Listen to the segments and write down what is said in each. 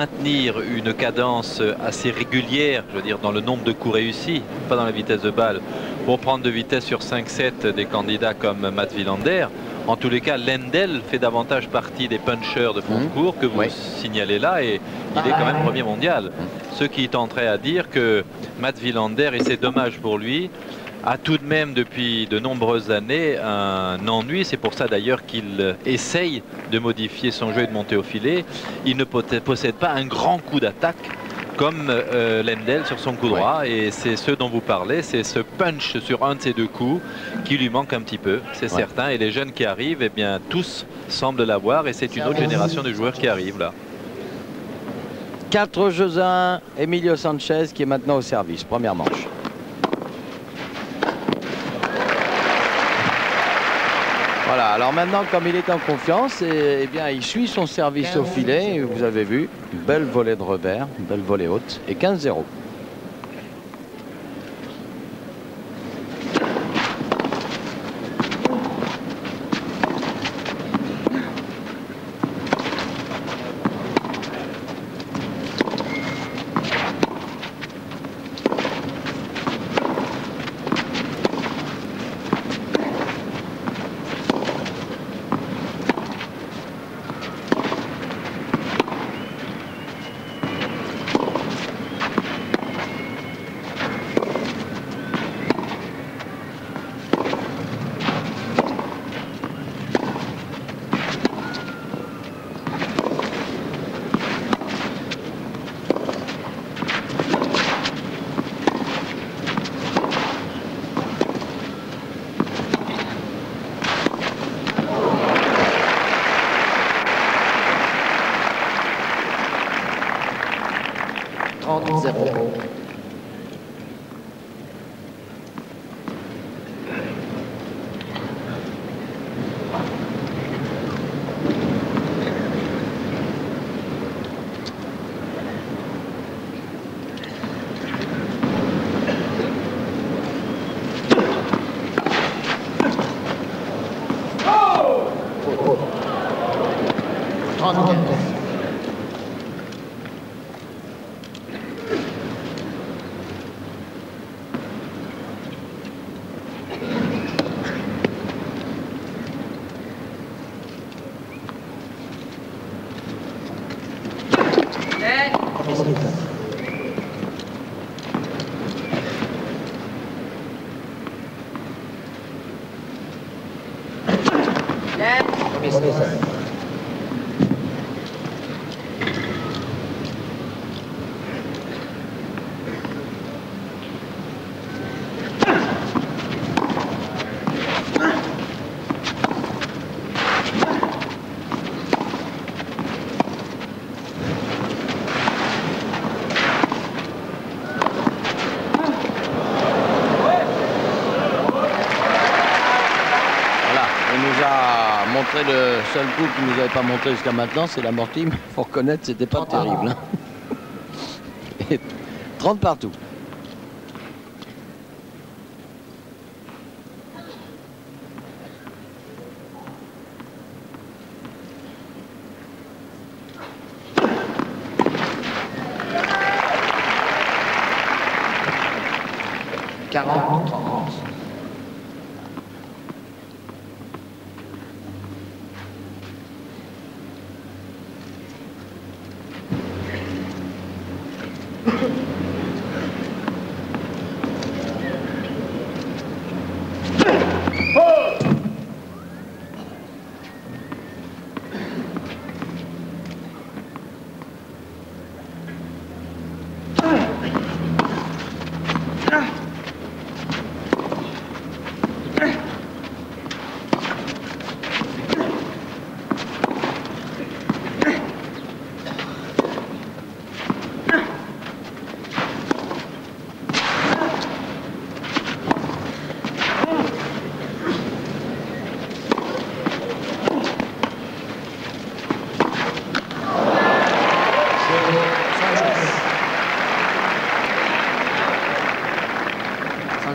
maintenir une cadence assez régulière, je veux dire, dans le nombre de coups réussis, pas dans la vitesse de balle, pour prendre de vitesse sur 5-7 des candidats comme Mats Wilander. En tous les cas, Lendl fait davantage partie des punchers de fond de cours que vous signalez là, et il est quand même premier mondial. Ce qui tenterait à dire que Mats Wilander, et c'est dommage pour lui, a tout de même depuis de nombreuses années un ennui. C'est pour ça d'ailleurs qu'il essaye de modifier son jeu et de monter au filet. Il ne possède pas un grand coup d'attaque comme Lendl sur son coup droit, et c'est ce dont vous parlez, c'est ce punch sur un de ces deux coups qui lui manque un petit peu, c'est certain, et les jeunes qui arrivent, eh bien tous semblent l'avoir, et c'est une autre génération de joueurs qui arrivent là. 4 jeux à 1, Emilio Sanchez qui est maintenant au service, première manche. Voilà, alors maintenant, comme il est en confiance, eh bien, il suit son service au filet. Vous avez vu, une belle volée de revers, une belle volée haute, et 15-0. Le seul coup qu'il nous avait pas montré jusqu'à maintenant, c'est l'amorti, mais il faut reconnaître, c'était pas terrible. Hein. Et 30 partout.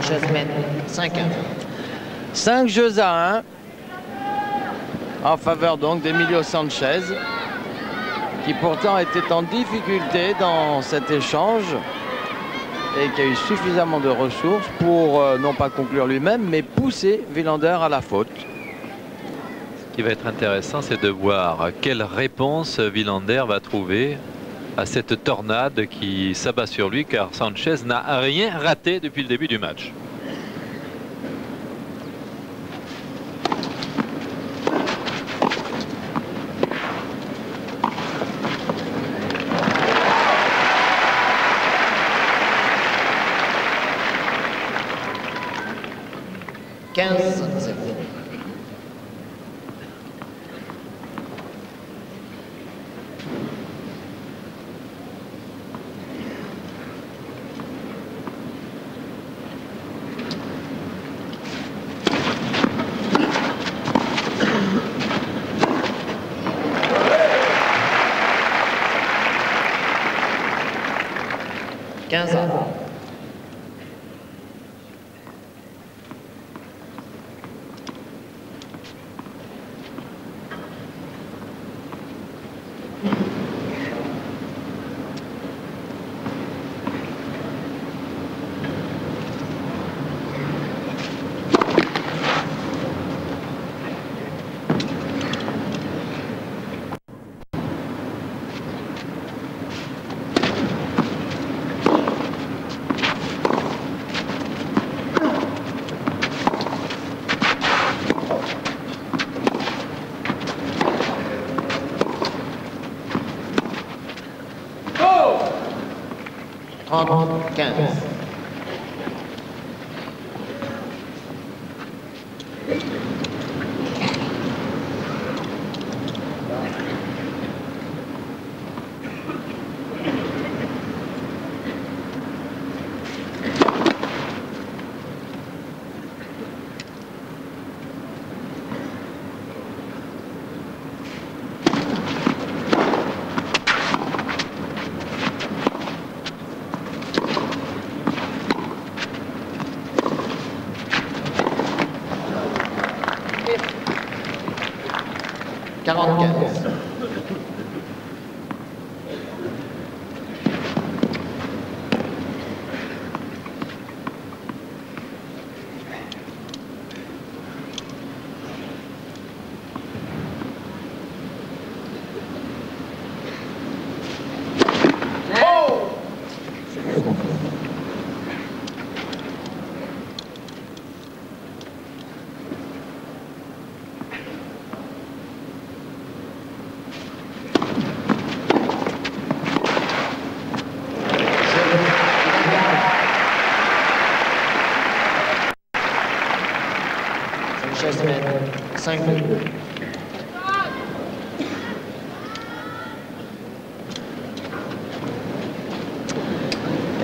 Sanchez mène 5-1. 5 jeux à 1 en faveur donc d'Emilio Sanchez, qui pourtant était en difficulté dans cet échange et qui a eu suffisamment de ressources pour non pas conclure lui-même, mais pousser Wilander à la faute. Ce qui va être intéressant, c'est de voir quelle réponse Wilander va trouver à cette tornade qui s'abat sur lui, car Sanchez n'a rien raté depuis le début du match.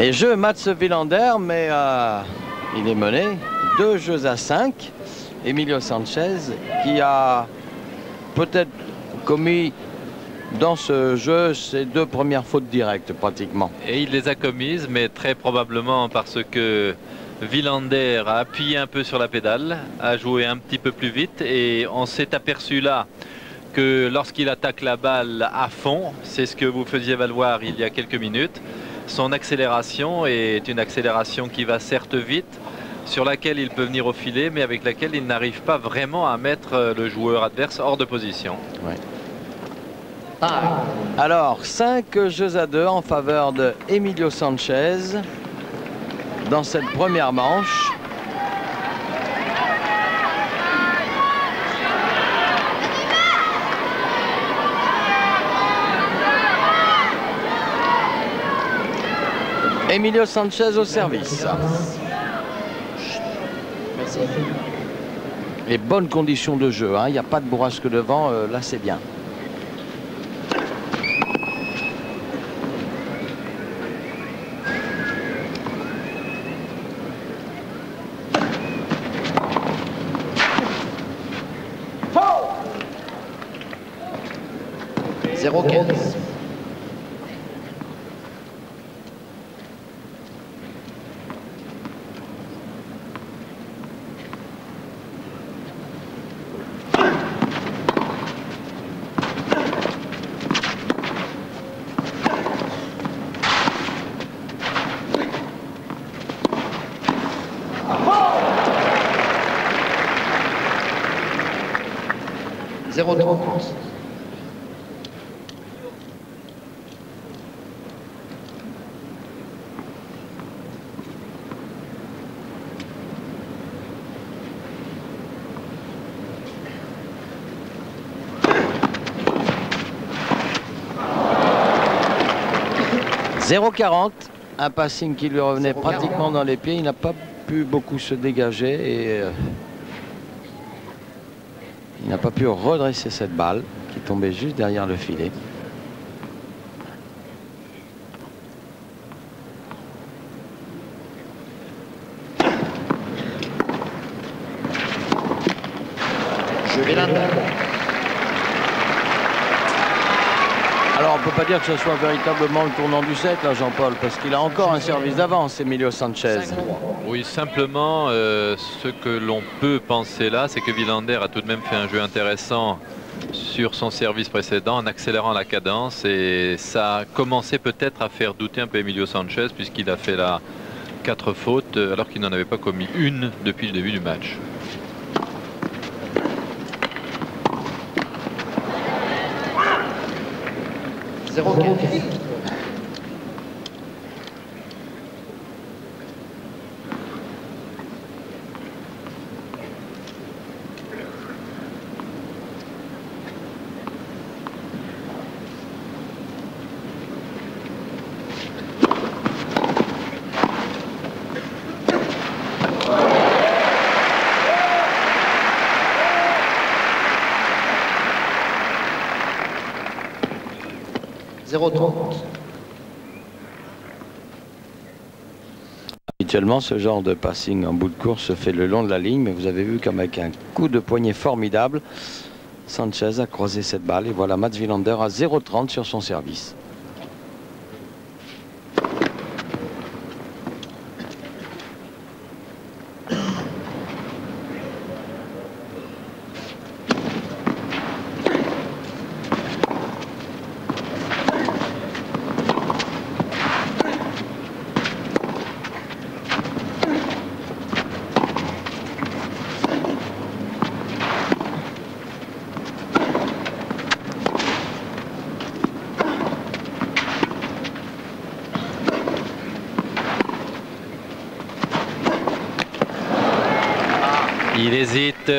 Et jeu Mats Wilander, mais il est mené 2-5. Emilio Sanchez qui a peut-être commis dans ce jeu ses 2 premières fautes directes pratiquement. Et il les a commises, mais très probablement parce que Wilander a appuyé un peu sur la pédale, a joué un petit peu plus vite, et on s'est aperçu là que lorsqu'il attaque la balle à fond, c'est ce que vous faisiez valoir il y a quelques minutes, son accélération est une accélération qui va certes vite, sur laquelle il peut venir au filet, mais avec laquelle il n'arrive pas vraiment à mettre le joueur adverse hors de position. Ouais. Alors 5-2 en faveur de Emilio Sanchez dans cette première manche. Emilio Sanchez au service. Merci. Les bonnes conditions de jeu, hein. Il n'y a pas de bourrasque de vent, là c'est bien. 0,30. Un passing qui lui revenait pratiquement dans les pieds. Il n'a pas pu beaucoup se dégager et il n'a pas pu redresser cette balle qui tombait juste derrière le filet. Alors on ne peut pas dire que ce soit véritablement le tournant du set là, Jean-Paul, parce qu'il a encore un service d'avance, Emilio Sanchez. Oui, simplement, ce que l'on peut penser là, c'est que Wilander a tout de même fait un jeu intéressant sur son service précédent en accélérant la cadence, et ça a commencé peut-être à faire douter un peu Emilio Sanchez, puisqu'il a fait là 4 fautes alors qu'il n'en avait pas commis une depuis le début du match. Habituellement, ce genre de passing en bout de course se fait le long de la ligne, mais vous avez vu qu'avec un coup de poignet formidable, Sanchez a croisé cette balle et voilà Mats Wilander à 0,30 sur son service. Il hésite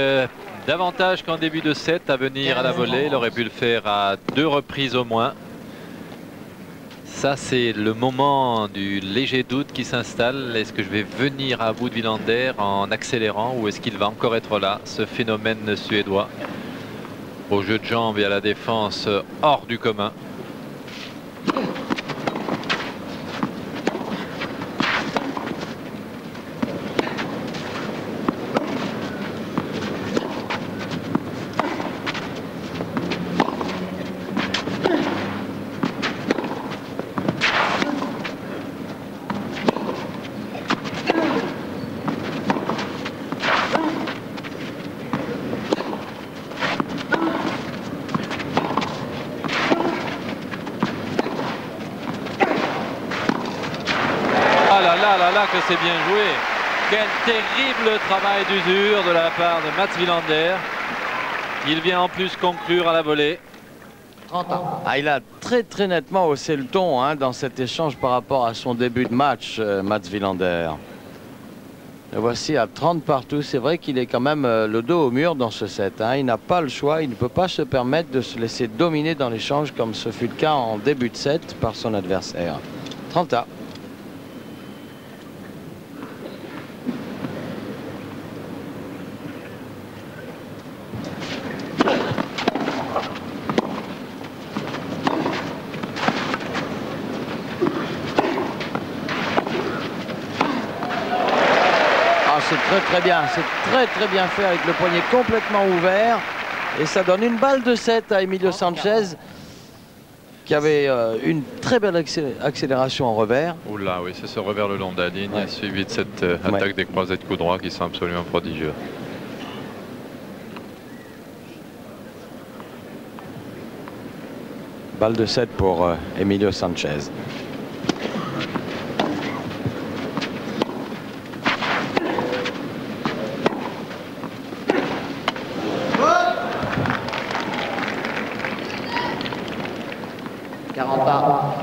davantage qu'en début de set à venir à la volée. Il aurait pu le faire à 2 reprises au moins. Ça, c'est le moment du léger doute qui s'installe. Est-ce que je vais venir à bout de Wilander en accélérant, ou est-ce qu'il va encore être là, ce phénomène suédois, au jeu de jambes et à la défense hors du commun? Que c'est bien joué. Quel terrible travail d'usure de la part de Mats Wilander. Il vient en plus conclure à la volée. Ah, il a très nettement haussé le ton dans cet échange par rapport à son début de match, Mats Wilander. Le voici à 30 partout. C'est vrai qu'il est quand même le dos au mur dans ce set. Il n'a pas le choix. Il ne peut pas se permettre de se laisser dominer dans l'échange comme ce fut le cas en début de set par son adversaire. 30-à. C'est très bien, c'est très bien fait avec le poignet complètement ouvert et ça donne une balle de 7 à Emilio Sanchez qui avait une très belle accélération en revers. Oula, oui, c'est ce revers le long de la ligne, suivi de cette attaque des croisés de coups droits qui sont absolument prodigieux. Balle de 7 pour Emilio Sanchez. 40 pas.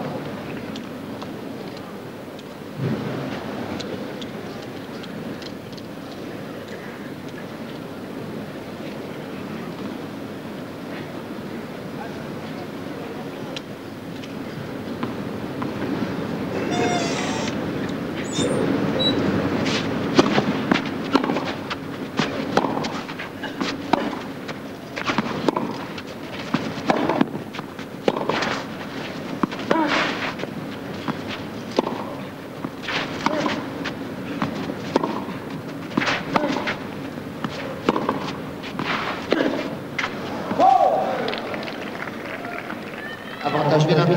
Avantage Villander.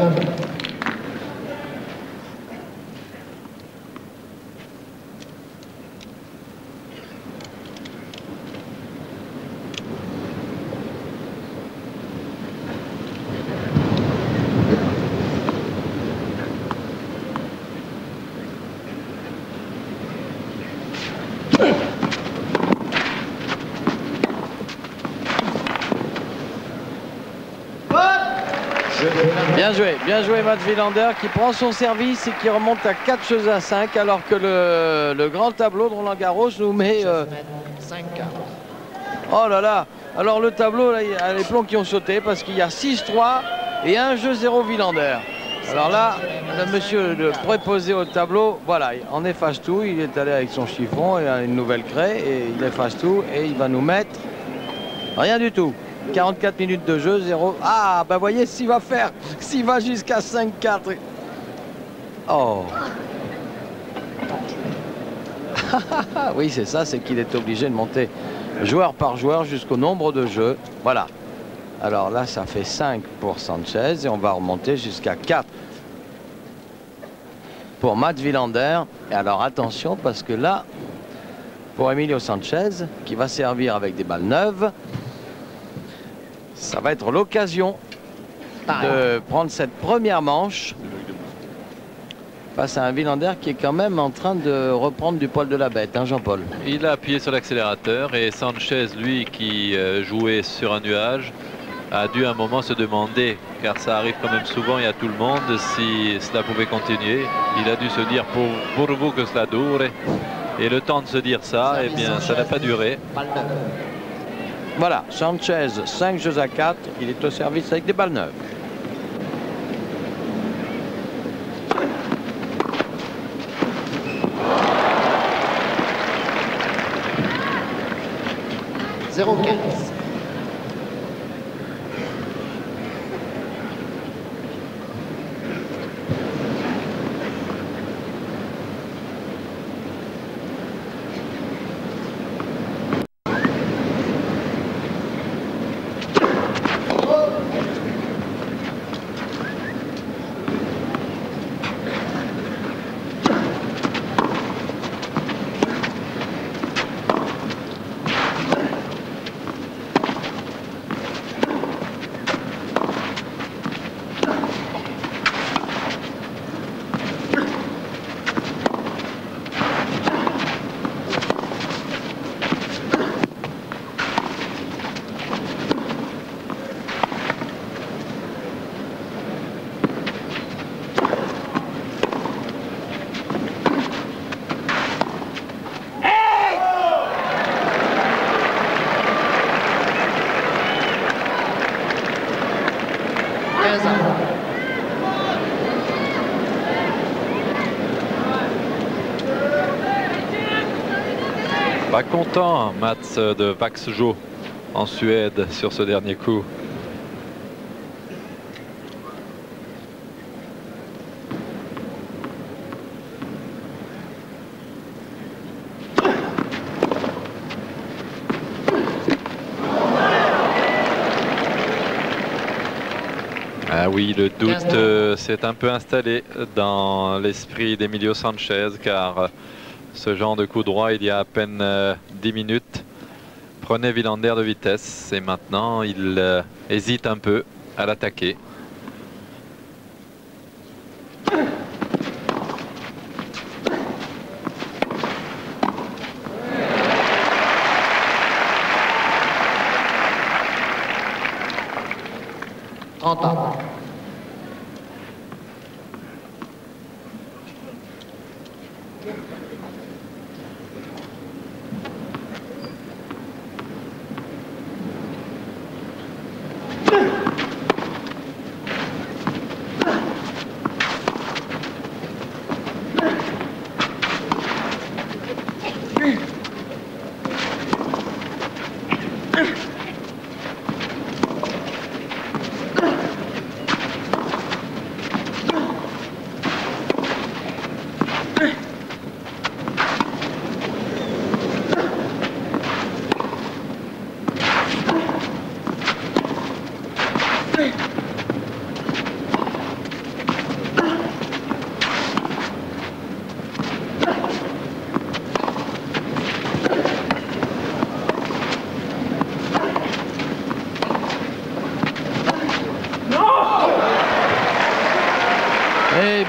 Bien joué Mats Wilander qui prend son service et qui remonte à 4 choses à 5 alors que le grand tableau de Roland Garros nous met... 5-4. Oh là là. Alors le tableau, là, il y a les plombs qui ont sauté parce qu'il y a 6-3 et 1 jeu 0 Wilander. Alors là, le monsieur le préposé au tableau, voilà, on efface tout. Il est allé avec son chiffon et une nouvelle craie et il efface tout et il va nous mettre rien du tout. 44 minutes de jeu, 0. Ah, bah voyez s'il va faire, s'il va jusqu'à 5-4. Oh. Oui, c'est ça, c'est qu'il est obligé de monter joueur par joueur jusqu'au nombre de jeux. Voilà. Alors là, ça fait 5 pour Sanchez et on va remonter jusqu'à 4 pour Mats Wilander. Et alors attention, parce que là, pour Emilio Sanchez, qui va servir avec des balles neuves, ça va être l'occasion de prendre cette première manche face à un Wilander qui est quand même en train de reprendre du poil de la bête, hein, Jean-Paul. Il a appuyé sur l'accélérateur et Sanchez, lui, qui jouait sur un nuage, a dû à un moment se demander, car ça arrive quand même souvent et à tout le monde, si cela pouvait continuer. Il a dû se dire pourvu que cela dure. Et le temps de se dire ça, eh bien, ça n'a pas duré. Voilà, Sanchez, 5 jeux à 4, il est au service avec des balles neuves. « 0-15. Pas content, Mats de Vaxjo en Suède sur ce dernier coup. Ah oui, le doute s'est un peu installé dans l'esprit d'Emilio Sanchez, car ce genre de coup droit, il y a à peine 10 minutes, prenait Wilander de vitesse et maintenant il hésite un peu à l'attaquer.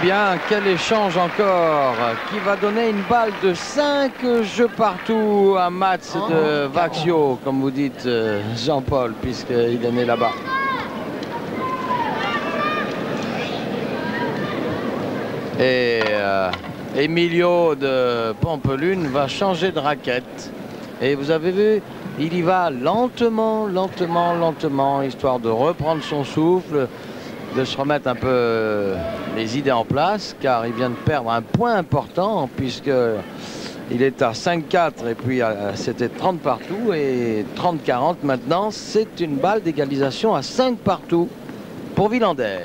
bien, quel échange encore, qui va donner une balle de 5 jeux partout à Mats de Vaxio, comme vous dites, Jean-Paul, puisqu'il est né là-bas. Et Emilio de Pampelune va changer de raquette. Et vous avez vu, il y va lentement, lentement, lentement, histoire de reprendre son souffle, de se remettre un peu les idées en place, car il vient de perdre un point important, puisque il est à 5-4 et puis c'était 30 partout, et 30-40 maintenant, c'est une balle d'égalisation à 5 partout pour Villander.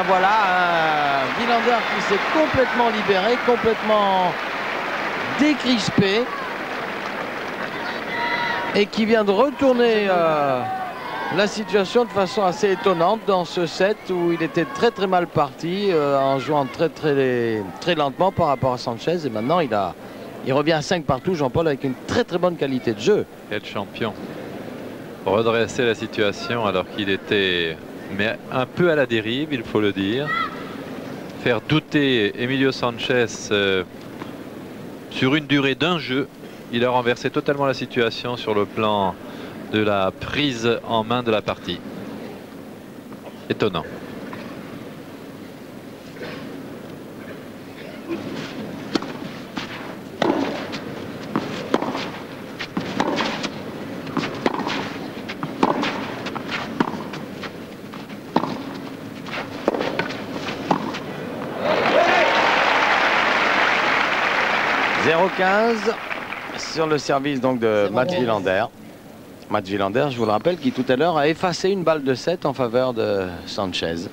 Voilà, un Villander qui s'est complètement libéré, complètement décrispé et qui vient de retourner la situation de façon assez étonnante dans ce set où il était très très mal parti en jouant très lentement par rapport à Sanchez, et maintenant il revient à 5 partout, Jean-Paul, avec une très très bonne qualité de jeu. Quel champion. Redresser la situation alors qu'il était un peu à la dérive, il faut le dire. Faire douter Emilio Sanchez sur une durée d'un jeu. Il a renversé totalement la situation sur le plan de la prise en main de la partie. Étonnant. Sur le service donc de Mats Wilander. Mats Wilander, je vous le rappelle, qui tout à l'heure a effacé une balle de 7 en faveur de Sanchez.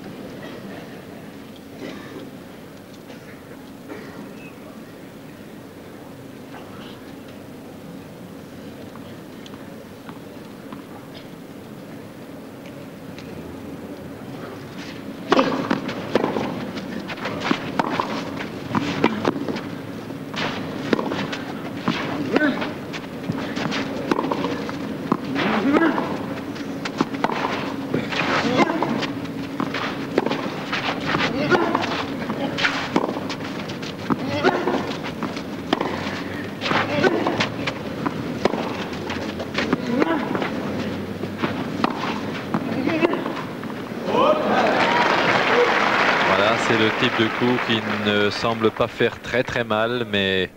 C'est le type de coup qui ne semble pas faire très mal, mais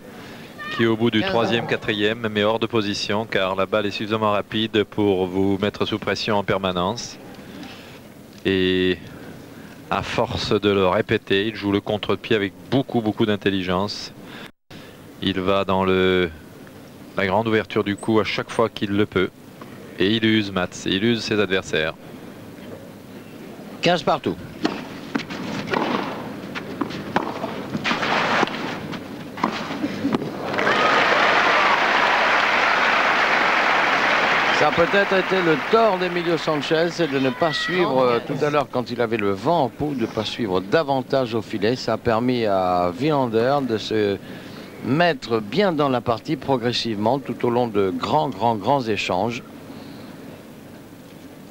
qui au bout du 3e, 4e met hors de position, car la balle est suffisamment rapide pour vous mettre sous pression en permanence. Et à force de le répéter, il joue le contre-pied avec beaucoup d'intelligence. Il va dans la grande ouverture du coup à chaque fois qu'il le peut. Et il use Mats, il use ses adversaires. 15 partout. Ça a peut-être été le tort d'Emilio Sanchez, c'est de ne pas suivre tout à l'heure quand il avait le vent en poupe, de ne pas suivre davantage au filet. Ça a permis à Villander de se mettre bien dans la partie progressivement tout au long de grands échanges.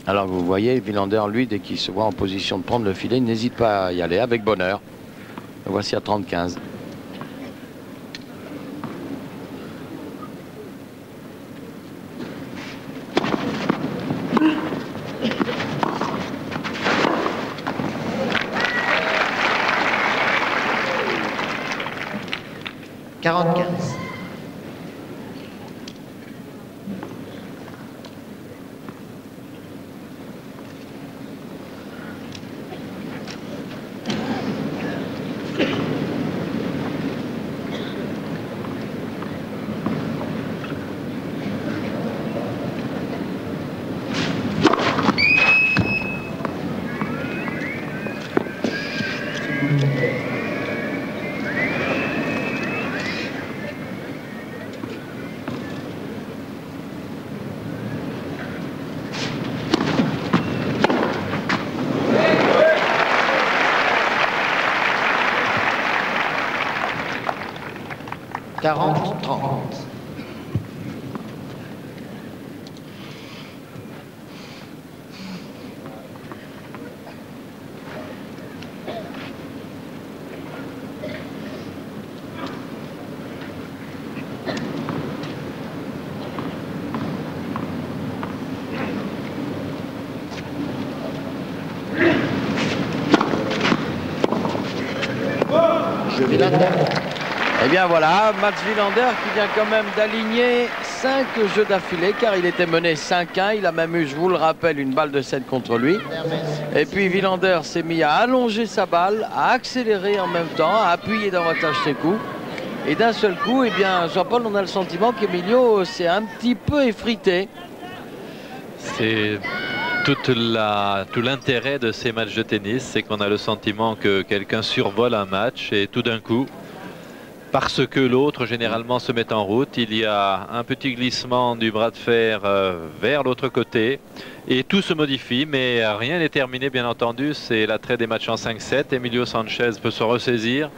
Alors vous voyez, Villander, lui, dès qu'il se voit en position de prendre le filet, il n'hésite pas à y aller avec bonheur. Le voici à 30-15. 40-30. Et bien voilà, Mats Wilander qui vient quand même d'aligner 5 jeux d'affilée car il était mené 5-1. Il a même eu, je vous le rappelle, une balle de 7 contre lui. Et puis Wilander s'est mis à allonger sa balle, à accélérer en même temps, à appuyer davantage ses coups. Et d'un seul coup, eh bien, Jean-Paul, on a le sentiment qu'Emilio s'est un petit peu effrité. C'est tout l'intérêt de ces matchs de tennis, c'est qu'on a le sentiment que quelqu'un survole un match et tout d'un coup, parce que l'autre généralement se met en route, il y a un petit glissement du bras de fer vers l'autre côté et tout se modifie, mais rien n'est terminé bien entendu. C'est l'attrait des matchs en 5-7. Emilio Sanchez peut se ressaisir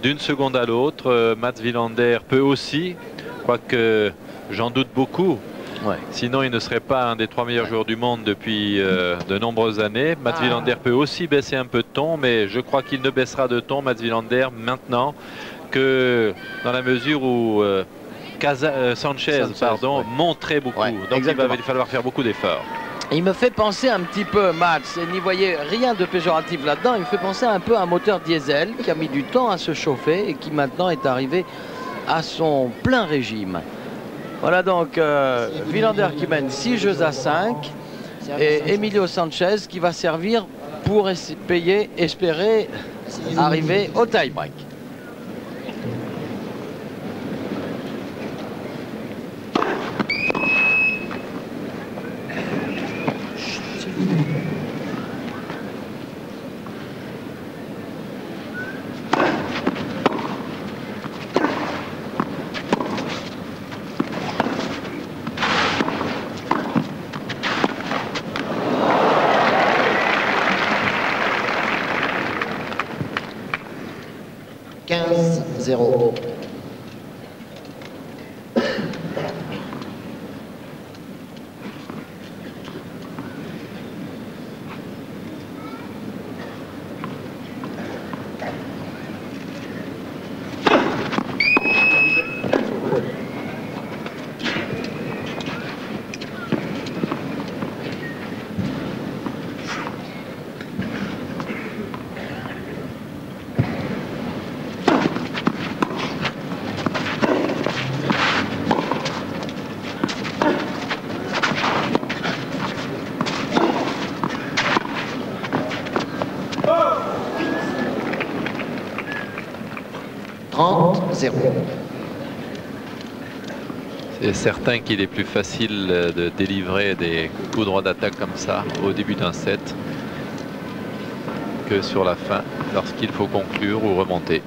d'une seconde à l'autre. Mats Wilander peut aussi, quoique j'en doute beaucoup. Ouais. Sinon, il ne serait pas un des 3 meilleurs joueurs du monde depuis de nombreuses années. Mats Wilander peut aussi baisser un peu de ton, mais je crois qu'il ne baissera de ton, Mats Wilander, maintenant, que dans la mesure où Sanchez montrait beaucoup. Ouais, donc exactement. il va falloir faire beaucoup d'efforts. Il me fait penser un petit peu, Mats, et n'y voyez rien de péjoratif là-dedans, il me fait penser un peu à un moteur diesel qui a mis du temps à se chauffer et qui maintenant est arrivé à son plein régime. Voilà donc Wilander qui mène 6 jeux à 5 et Emilio Sanchez qui va servir pour espérer arriver au tie-break. Zéro. C'est certain qu'il est plus facile de délivrer des coups droits d'attaque comme ça au début d'un set que sur la fin lorsqu'il faut conclure ou remonter.